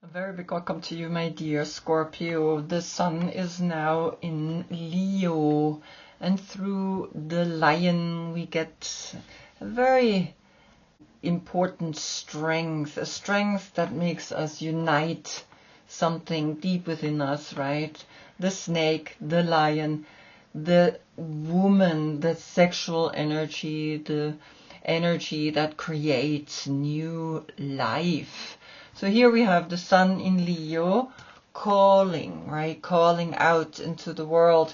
A very big welcome to you, my dear Scorpio. The sun is now in Leo, and through the lion we get a very important strength, a strength that makes us unite something deep within us, right? The snake, the lion, the woman, the sexual energy, the energy that creates new life. So here we have the sun in Leo calling, right? Calling out into the world.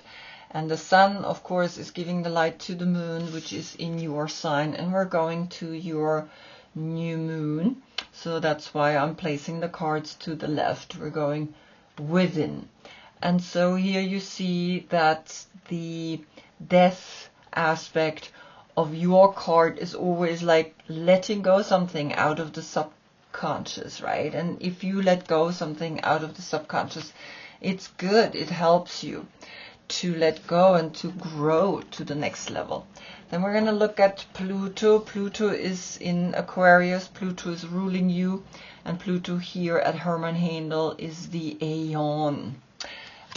And the sun, of course, is giving the light to the moon, which is in your sign. And we're going to your new moon. So that's why I'm placing the cards to the left. We're going within. And so here you see that the death aspect of your card is always like letting go something out of the subconscious, right? And if you let go something out of the subconscious, it's good. It helps you to let go and to grow to the next level. Then we're going to look at Pluto. Pluto is in Aquarius. Pluto is ruling you. And Pluto here at Hermann Handel is the Aeon.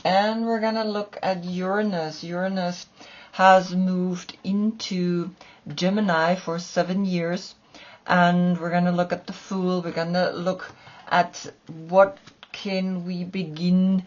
And we're going to look at Uranus. Uranus has moved into Gemini for 7 years. And we're going to look at the Fool. We're going to look at what can we begin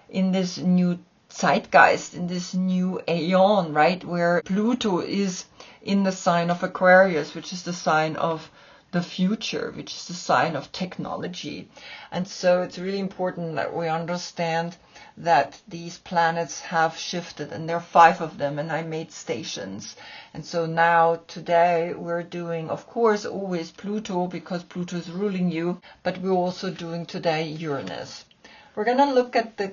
in this new zeitgeist, in this new aeon, right? Where Pluto is in the sign of Aquarius, which is the sign of the future, which is the sign of technology. And so it's really important that we understand that these planets have shifted, and there are 5 of them, and I made stations. And so now today we're doing, of course, always Pluto, because Pluto is ruling you, but we're also doing today Uranus. We're going to look at the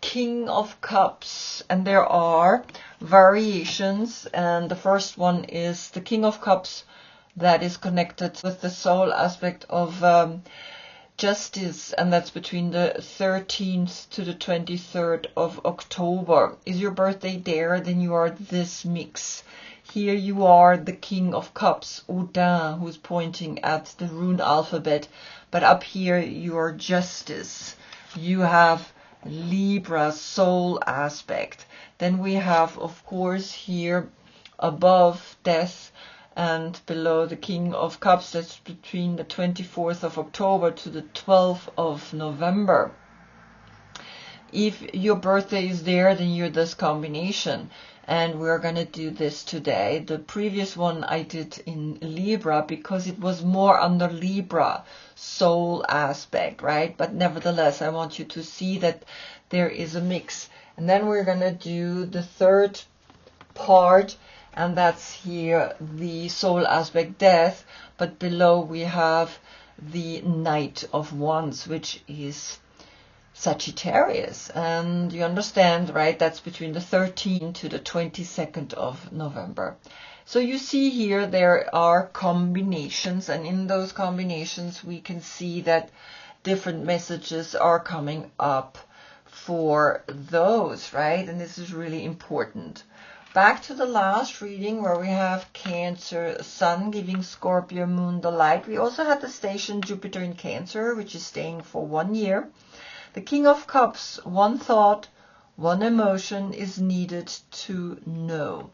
King of Cups, and there are variations, and the first one is the King of Cups that is connected with the soul aspect of justice, and that's between the 13th to the 23rd of October. Is your birthday there? Then you are this mix. Here you are the King of Cups, Odin, who's pointing at the rune alphabet, but up here you are justice. You have Libra, soul aspect. Then we have, of course, here above death, and below the King of Cups, that's between the 24th of October to the 12th of November. If your birthday is there, then you're this combination. And we're going to do this today. The previous one I did in Libra because it was more under Libra, soul aspect, right? But nevertheless, I want you to see that there is a mix. And then we're going to do the third part, and that's here the soul aspect death, but below we have the Knight of Wands, which is Sagittarius. And you understand, right? That's between the 13th to the 22nd of November. So you see here there are combinations, and in those combinations we can see that different messages are coming up for those, right? And this is really important. Back to the last reading where we have Cancer, Sun giving Scorpio, Moon the light. We also had the station Jupiter in Cancer, which is staying for 1 year. The King of Cups, one thought, one emotion is needed to know.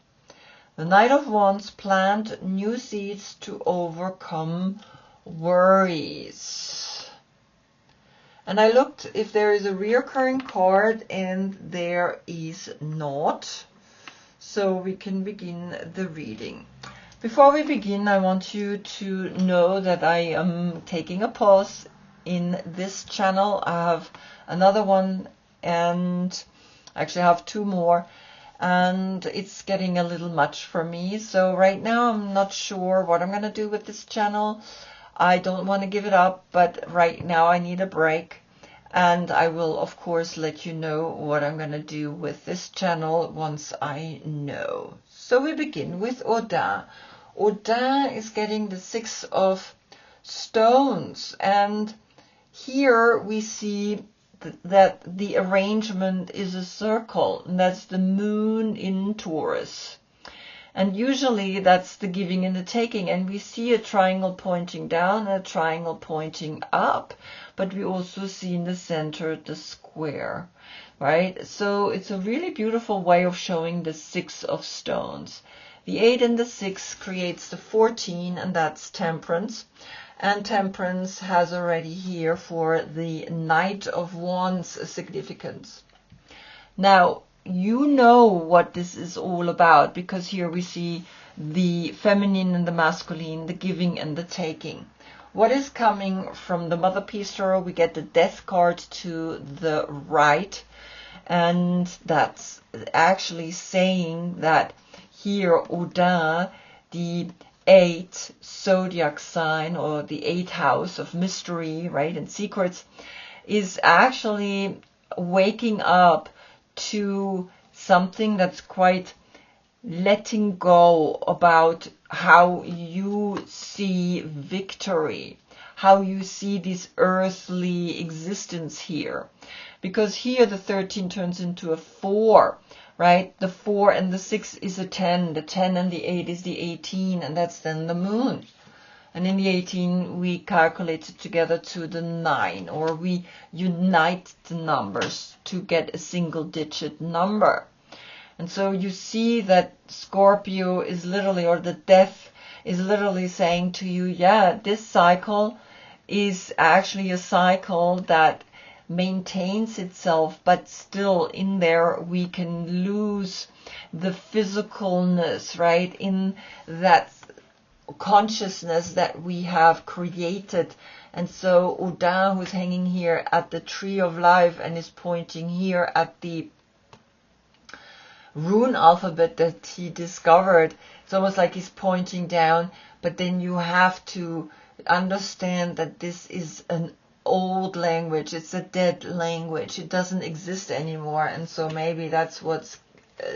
The Knight of Wands, plant new seeds to overcome worries. And I looked if there is a reoccurring card, and there is not. So we can begin the reading. Before we begin, I want you to know that I am taking a pause in this channel. I have another one, and actually I have 2 more, and it's getting a little much for me. So right now I'm not sure what I'm going to do with this channel. I don't want to give it up, but right now I need a break. And I will, of course, let you know what I'm going to do with this channel once I know. So we begin with Odin. Odin is getting the 6 of stones. And here we see that the arrangement is a circle. And that's the moon in Taurus. And usually that's the giving and the taking. And we see a triangle pointing down and a triangle pointing up. But we also see in the center the square, right? So it's a really beautiful way of showing the 6 of stones. The 8 and the 6 creates the 14, and that's temperance. And temperance has already here for the Knight of Wands a significance. Now, you know what this is all about, because here we see the feminine and the masculine, the giving and the taking. What is coming from the Mother Piece Tarot? We get the Death card to the right, and that's actually saying that here Odin, the 8th Zodiac sign, or the 8th house of mystery, right, and secrets, is actually waking up to something that's quite letting go about how you see victory, how you see this earthly existence here. Because here the 13 turns into a 4, right? The 4 and the 6 is a 10. The 10 and the 8 is the 18, and that's then the moon. And in the 18, we calculate it together to the 9, or we unite the numbers to get a single digit number. And so you see that Scorpio is literally, or the Death is literally saying to you, yeah, this cycle is actually a cycle that maintains itself, but still in there we can lose the physicalness, right, in that consciousness that we have created. And so Odin, who's hanging here at the tree of life and is pointing here at the rune alphabet that he discovered, it's almost like he's pointing down, but then you have to understand that this is an old language, it's a dead language, it doesn't exist anymore. And so maybe that's what's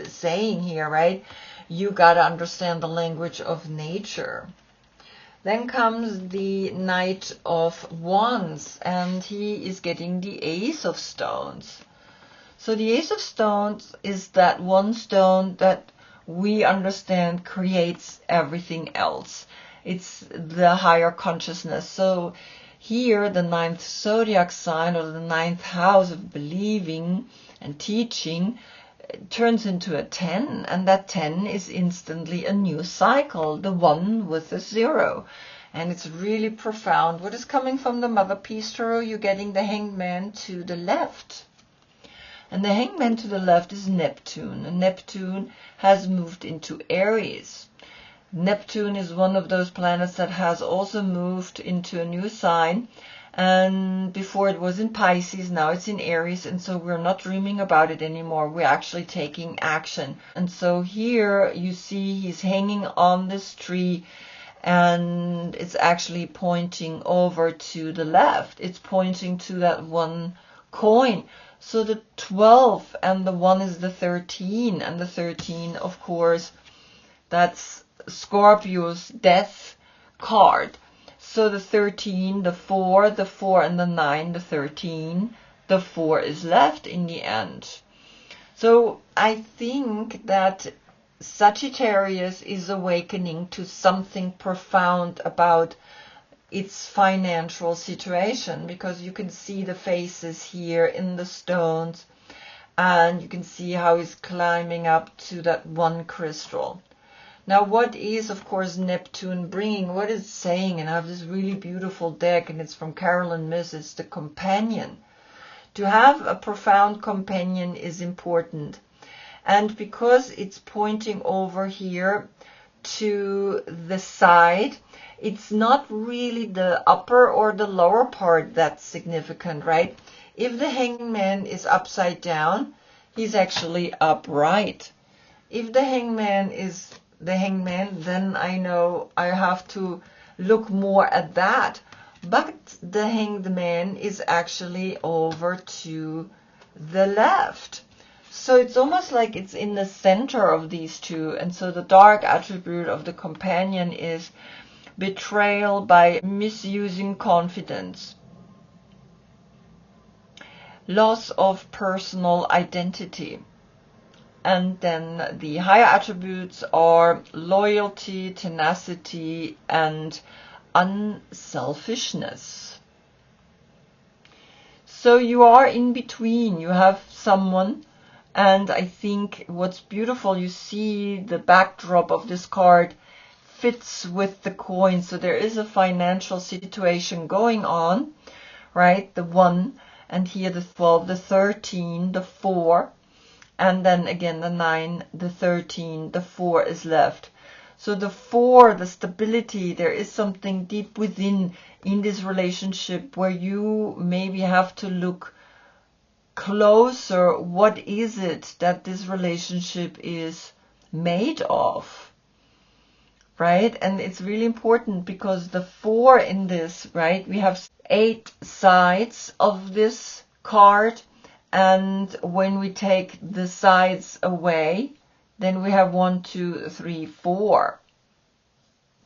saying here, right? You got to understand the language of nature. Then comes the Knight of Wands, and he is getting the Ace of Stones. So the Ace of Stones is that one stone that we understand creates everything else. It's the higher consciousness. So here the 9th zodiac sign, or the 9th house of believing and teaching, turns into a 10, and that 10 is instantly a new cycle, the 1 with a 0. And it's really profound. What is coming from the Mother Piece Tarot? You're getting the Hangman to the left. And the Hangman to the left is Neptune. And Neptune has moved into Aries. Neptune is one of those planets that has also moved into a new sign. And before it was in Pisces, now it's in Aries. And so we're not dreaming about it anymore. We're actually taking action. And so here you see he's hanging on this tree, and it's actually pointing over to the left. It's pointing to that one coin. So the 12 and the 1 is the 13. And the 13, of course, that's Scorpio's Death card. So the 13, the 4, and the 9, the 13, the 4 is left in the end. So I think that Sagittarius is awakening to something profound about its financial situation, because you can see the faces here in the stones, and you can see how he's climbing up to that one crystal. Now, what is, of course, Neptune bringing? What is it saying? And I have this really beautiful deck, and it's from Carolyn Myss. It's the Companion. To have a profound companion is important. And because it's pointing over here to the side, it's not really the upper or the lower part that's significant, right? If the Hangman is upside down, he's actually upright. If the Hangman is the Hangman, then I know I have to look more at that. But the Hanged Man is actually over to the left. So it's almost like it's in the center of these two. And so the dark attribute of the Companion is betrayal by misusing confidence, loss of personal identity. And then the higher attributes are loyalty, tenacity, and unselfishness. So you are in between. You have someone, and I think what's beautiful, you see the backdrop of this card fits with the coin. So there is a financial situation going on, right? The 1, and here the 12, the 13, the 4, and then again the 9, the 13, the 4 is left. So the 4, the stability, there is something deep within in this relationship where you maybe have to look closer. What is it that this relationship is made of, right? And it's really important because the 4 in this, right, we have 8 sides of this card, and when we take the sides away, then we have 1, 2, 3, 4.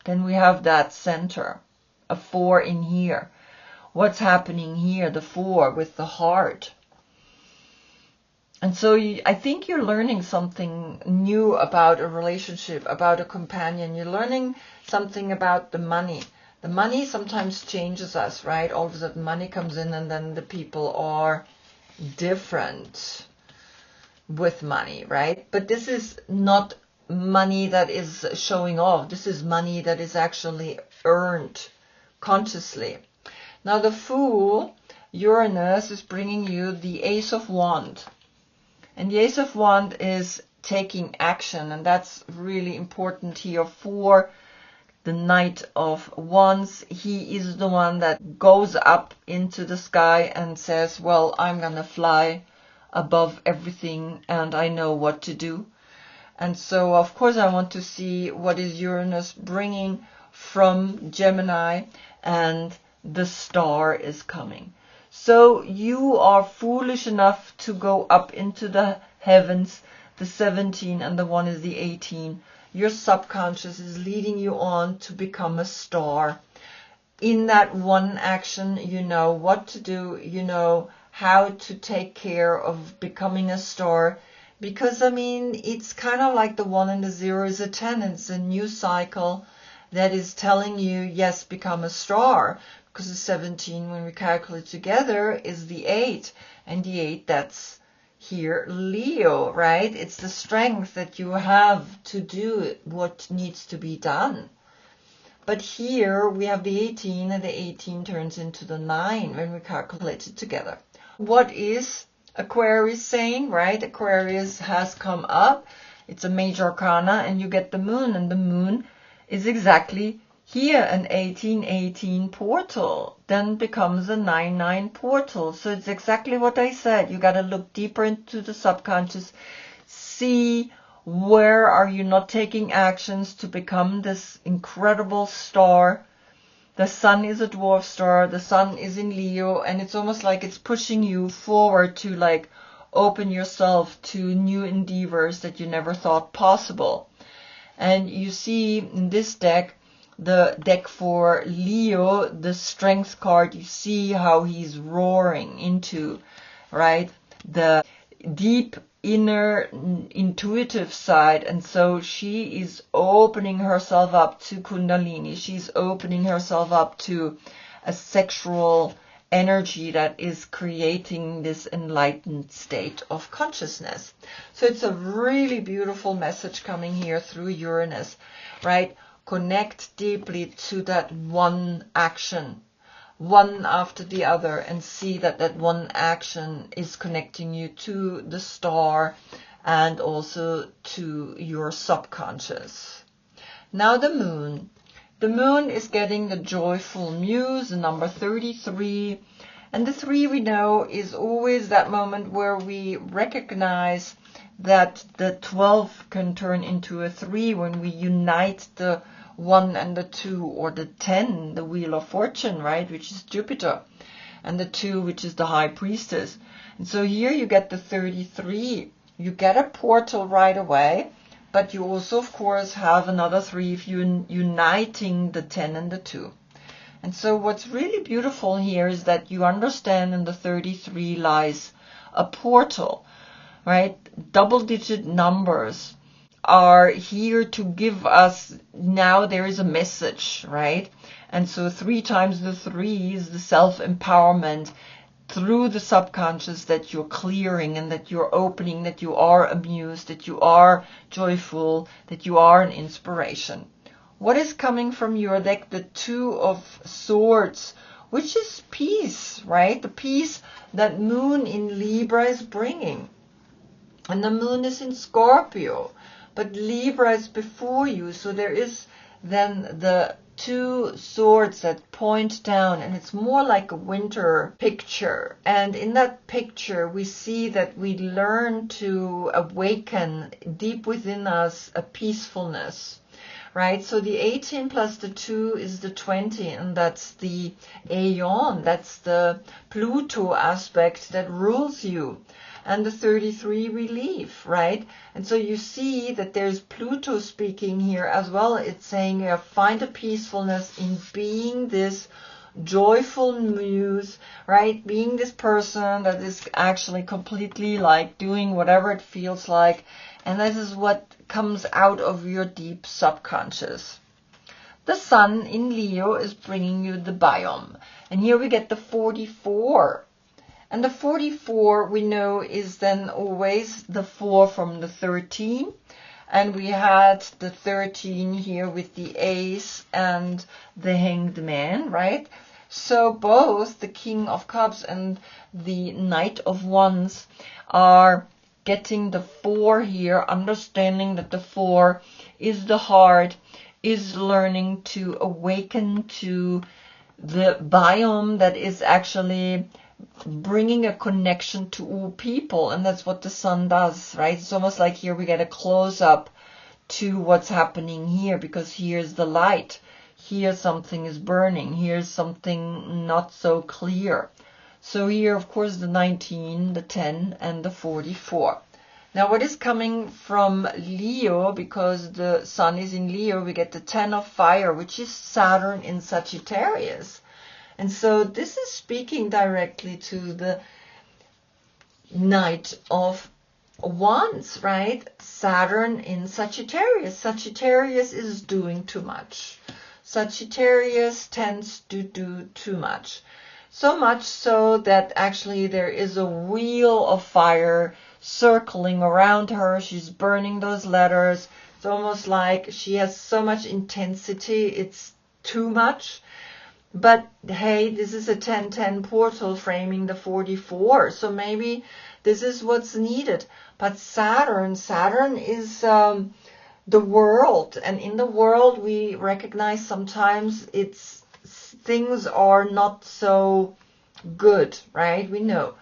Then we have that center, a 4 in here. What's happening here? The 4 with the heart. And so I think you're learning something new about a relationship, about a companion. You're learning something about the money. The money sometimes changes us, right? All of a sudden money comes in and then the people are different with money, right? But this is not money that is showing off. This is money that is actually earned consciously. Now the Fool, Uranus, is bringing you the Ace of Wands. And the Ace of Wands is taking action, and that's really important here for the Knight of Wands. He is the one that goes up into the sky and says, well, I'm gonna fly above everything and I know what to do. And so of course I want to see what is Uranus bringing from Gemini, and the star is coming. So you are foolish enough to go up into the heavens. The 17 and the 1 is the 18. Your subconscious is leading you on to become a star. In that one action, you know what to do. You know how to take care of becoming a star. Because, I mean, it's kind of like the 1 and the 0 is a 10. It's a new cycle that is telling you, yes, become a star. Because the 17, when we calculate together, is the 8. And the 8, that's here Leo, right? It's the strength that you have to do what needs to be done. But here we have the 18, and the 18 turns into the 9 when we calculate it together. What is Aquarius saying, right? Aquarius has come up. It's a major arcana, and you get the moon, and the moon is exactly here, an 1818 portal, then becomes a 99 portal. So it's exactly what I said. You got to look deeper into the subconscious, see where are you not taking actions to become this incredible star. The sun is a dwarf star, the sun is in Leo, and it's almost like it's pushing you forward to like open yourself to new endeavors that you never thought possible. And you see in this deck, the deck for Leo, the strength card, you see how he's roaring into, right, the deep inner intuitive side. And so she is opening herself up to Kundalini. She's opening herself up to a sexual energy that is creating this enlightened state of consciousness. So it's a really beautiful message coming here through Uranus, right? Connect deeply to that one action, one after the other, and see that that one action is connecting you to the star and also to your subconscious. Now the moon. The moon is getting the joyful muse, the number 33. And the 3 we know is always that moment where we recognize that the 12 can turn into a 3 when we unite the 1 and the 2, or the 10, the wheel of fortune, right, which is Jupiter, and the 2, which is the high priestess. And so here you get the 33. You get a portal right away, but you also, of course, have another 3 if you're uniting the 10 and the 2. And so what's really beautiful here is that you understand in the 33 lies a portal, right? Double-digit numbers are here to give us, now there is a message, right? And so 3 times the 3 is the self-empowerment through the subconscious, that you're clearing and that you're opening, that you are amused, that you are joyful, that you are an inspiration. What is coming from your deck? The 2 of Swords, which is peace, right? The peace that Moon in Libra is bringing. And the Moon is in Scorpio, but Libra is before you. So there is then the 2 swords that point down, and it's more like a winter picture. And in that picture, we see that we learn to awaken deep within us a peacefulness, right? So the 18 plus the 2 is the 20, and that's the Aeon, that's the Pluto aspect that rules you. And the 33, relief, right? And so you see that there's Pluto speaking here as well. It's saying find a peacefulness in being this joyful muse, right? Being this person that is actually completely like doing whatever it feels like. And this is what comes out of your deep subconscious. The Sun in Leo is bringing you the biome. And here we get the 44. And the 44 we know is then always the 4 from the 13. And we had the 13 here with the Ace and the Hanged Man, right? So both the King of Cups and the Knight of Wands are getting the 4 here, understanding that the 4 is the heart, is learning to awaken to the biome that is actually bringing a connection to all people. And that's what the Sun does, right? It's almost like here we get a close-up to what's happening here, because here's the light, here something is burning, here's something not so clear. So here, of course, the 19, the 10, and the 44. Now what is coming from Leo, because the Sun is in Leo, we get the 10 of Fire, which is Saturn in Sagittarius. And so this is speaking directly to the Knight of Wands, right? Saturn in Sagittarius. Sagittarius is doing too much. Sagittarius tends to do too much. So much so that actually there is a wheel of fire circling around her. She's burning those letters. It's almost like she has so much intensity, it's too much. But hey, this is a 10-10 portal framing the 44. So maybe this is what's needed. But Saturn is the world. And in the world, we recognize sometimes things are not so good, right? We know.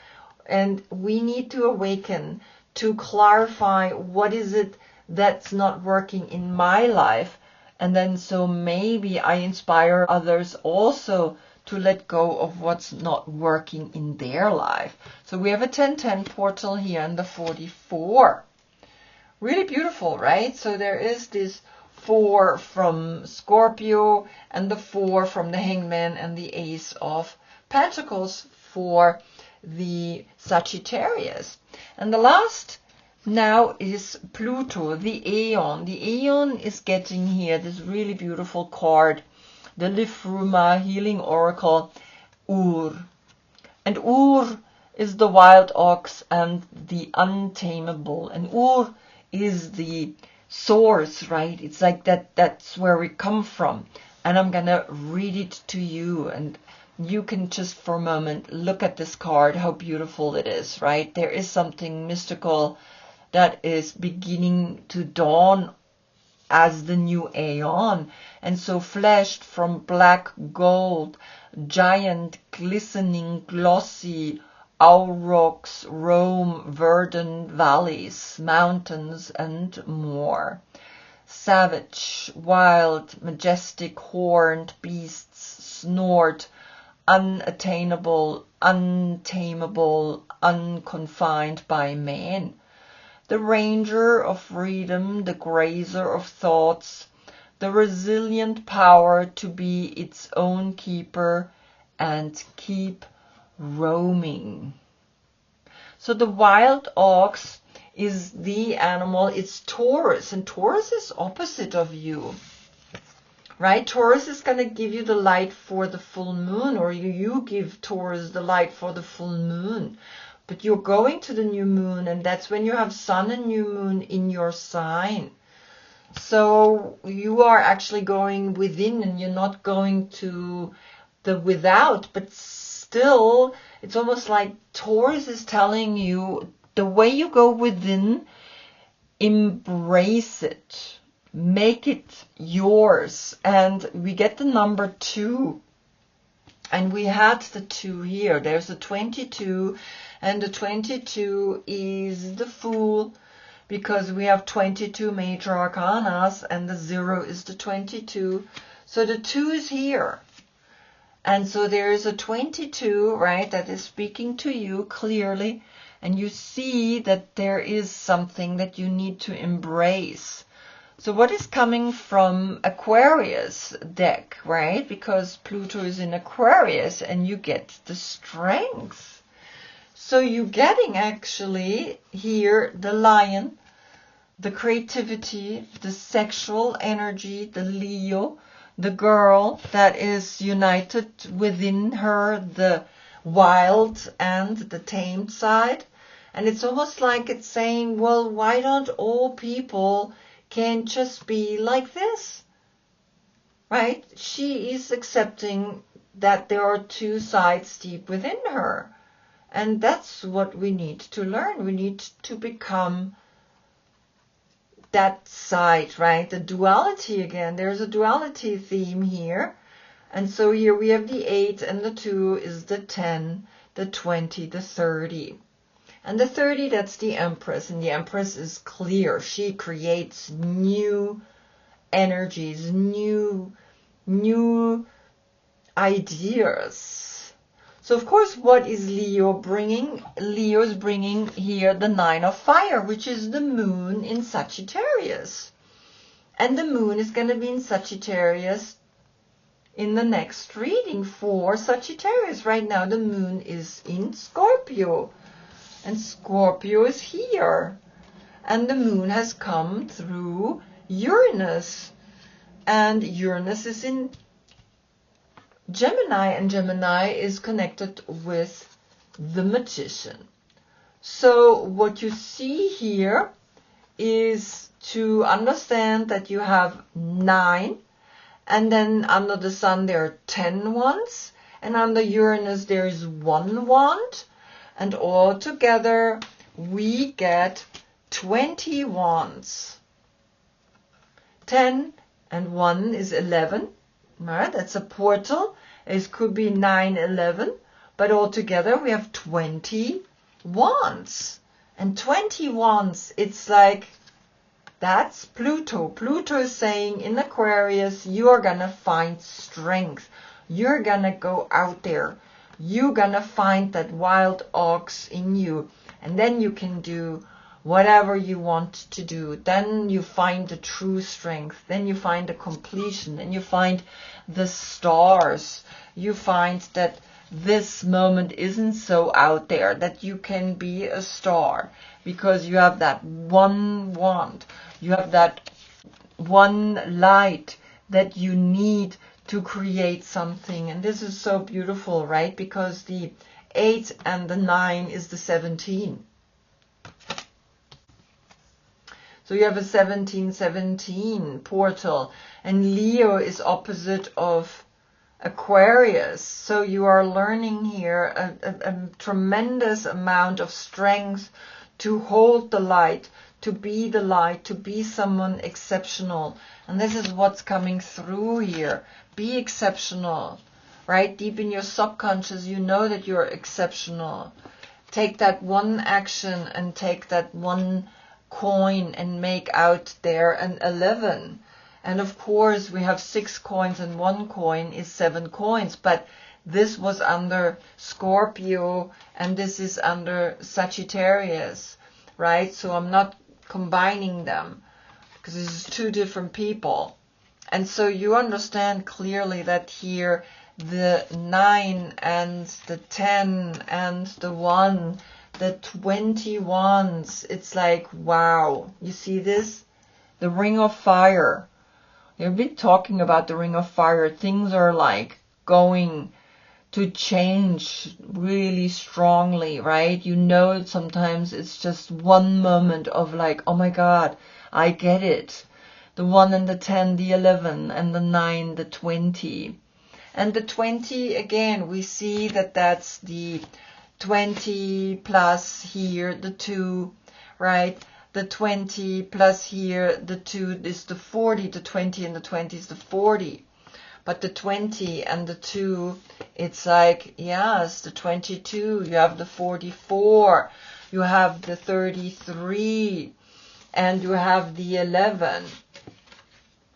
And we need to awaken to clarify what is it that's not working in my life. And then so maybe I inspire others also to let go of what's not working in their life. So we have a 10-10 portal here and the 44. Really beautiful, right? So there is this 4 from Scorpio and the 4 from the Hangman and the Ace of Pentacles for the Sagittarius. And the last now is Pluto, the Aeon. The Aeon is getting here this really beautiful card, the Lifruma Healing Oracle, Ur. And Ur is the wild ox and the untamable. And Ur is the source, right? It's like that's where we come from. And I'm gonna read it to you, and you can just for a moment look at this card, how beautiful it is, right? There is something mystical that is beginning to dawn as the new Aeon. And so fleshed from black gold, giant, glistening, glossy, aurochs roam verdant valleys, mountains, and more. Savage, wild, majestic, horned beasts snort, unattainable, untamable, unconfined by man. The ranger of freedom, the grazer of thoughts, the resilient power to be its own keeper and keep roaming. So the wild ox is the animal. It's Taurus, and Taurus is opposite of you, right? Taurus is going to give you the light for the full moon, or you give Taurus the light for the full moon. But you're going to the new moon, and that's when you have sun and new moon in your sign. So you are actually going within, and you're not going to the without, but still, it's almost like Taurus is telling you the way you go within, embrace it, make it yours. And we get the number 2, and we had the 2 here. There's a 22, and the 22 is the Fool, because we have 22 major arcanas, and the 0 is the 22. So the 2 is here. And so there is a 22, right, that is speaking to you clearly. And you see that there is something that you need to embrace. So what is coming from Aquarius deck, right? Because Pluto is in Aquarius, and you get the Strength. So you're getting actually here the Lion, the creativity, the sexual energy, the Leo, the girl that is united within her, the wild and the tamed side. And it's almost like it's saying, well, why don't all people can just be like this, right? She is accepting that there are 2 sides deep within her. And that's what we need to learn. We need to become that side, right? The duality again. There's a duality theme here. And so here we have the 8, and the 2 is the 10, the 20, the 30. And the 30, that's the Empress. And the Empress is clear. She creates new energies, new ideas. So, of course, what is Leo bringing? Leo is bringing here the 9 of Fire, which is the moon in Sagittarius. And the moon is going to be in Sagittarius in the next reading for Sagittarius. Right now, the moon is in Scorpio. And Scorpio is here. And the moon has come through Uranus. And Uranus is in Gemini, and Gemini is connected with the Magician. So what you see here is to understand that you have 9, and then under the Sun there are 10 wands, and under Uranus there is 1 wand, and all together we get 20 wands. 10 and 1 is 11. Right, that's a portal. It could be 9, 11, but altogether we have 20 wands. And 20 wands, it's like, that's Pluto. Pluto is saying in Aquarius, you are going to find strength. You're going to go out there. You're going to find that wild ox in you. And then you can do whatever you want to do. Then you find the true strength. Then you find the completion. Then you find the stars. You find that this moment isn't so out there, that you can be a star because you have that one wand. You have that one light that you need to create something. And this is so beautiful, right? Because the 8 and the 9 is the 17. So you have a 1717 portal, and Leo is opposite of Aquarius. So you are learning here a tremendous amount of strength to hold the light, to be the light, to be someone exceptional. And this is what's coming through here. Be exceptional, right? Deep in your subconscious, you know that you're exceptional. Take that one action and take that one coin and make out there an 11. And of course we have 6 coins, and 1 coin is 7 coins, but this was under Scorpio and this is under Sagittarius, right? So I'm not combining them because this is 2 different people. And so you understand clearly that here the 9 and the 10 and the 1, the 20 wands. It's like, wow. You see this? The ring of fire. We've been talking about the ring of fire. Things are like going to change really strongly, right? You know, sometimes it's just one moment of like, oh my God, I get it. The 1 and the 10, the 11, and the 9, the 20. And the 20, again, we see that that's the 20 plus here, the 2, right? The 20 plus here, the 2 is the 40, the 20 and the 20 is the 40. But the 20 and the 2, it's like, yes, the 22, you have the 44, you have the 33, and you have the 11,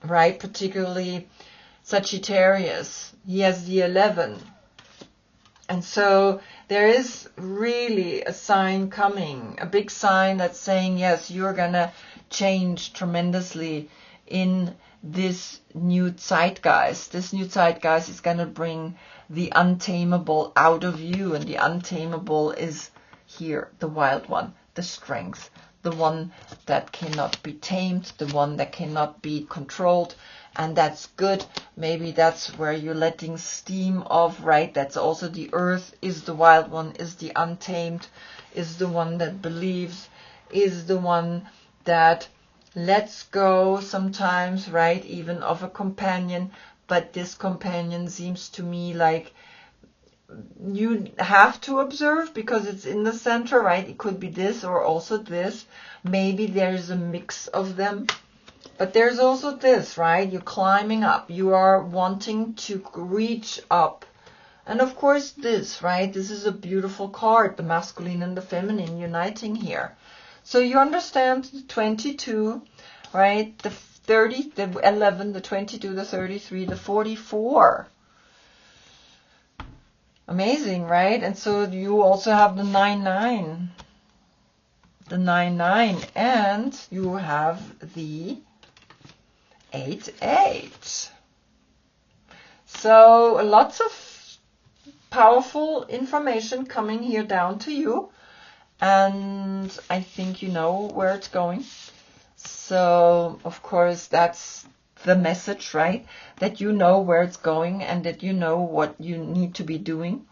right? Particularly Sagittarius, he has the 11. And so there is really a sign coming, a big sign that's saying, yes, you're going to change tremendously in this new zeitgeist. This new zeitgeist is going to bring the untamable out of you. And the untamable is here, the wild one, the strength, the one that cannot be tamed, the one that cannot be controlled. And that's good. Maybe that's where you're letting steam off, right? That's also the earth is the wild one, is the untamed, is the one that believes, is the one that lets go sometimes, right? Even of a companion. But this companion seems to me like you have to observe because it's in the center, right? It could be this or also this. Maybe there's a mix of them. But there's also this, right? You're climbing up. You are wanting to reach up. And of course this, right? This is a beautiful card, the masculine and the feminine uniting here. So you understand the 22, right? The 30, the 11, the 22, the 33, the 44. Amazing, right? And so you also have the 9-9. The 9-9. And you have the 8-8. So lots of powerful information coming here down to you. And I think you know where it's going. So, of course, that's the message, right? That you know where it's going and that you know what you need to be doing.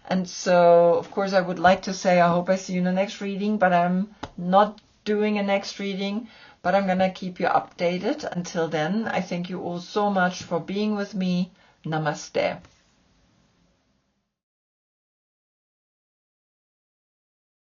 And so, of course, I would like to say, I hope I see you in the next reading, but I'm not doing a next reading, but I'm going to keep you updated. Until then, I thank you all so much for being with me. Namaste.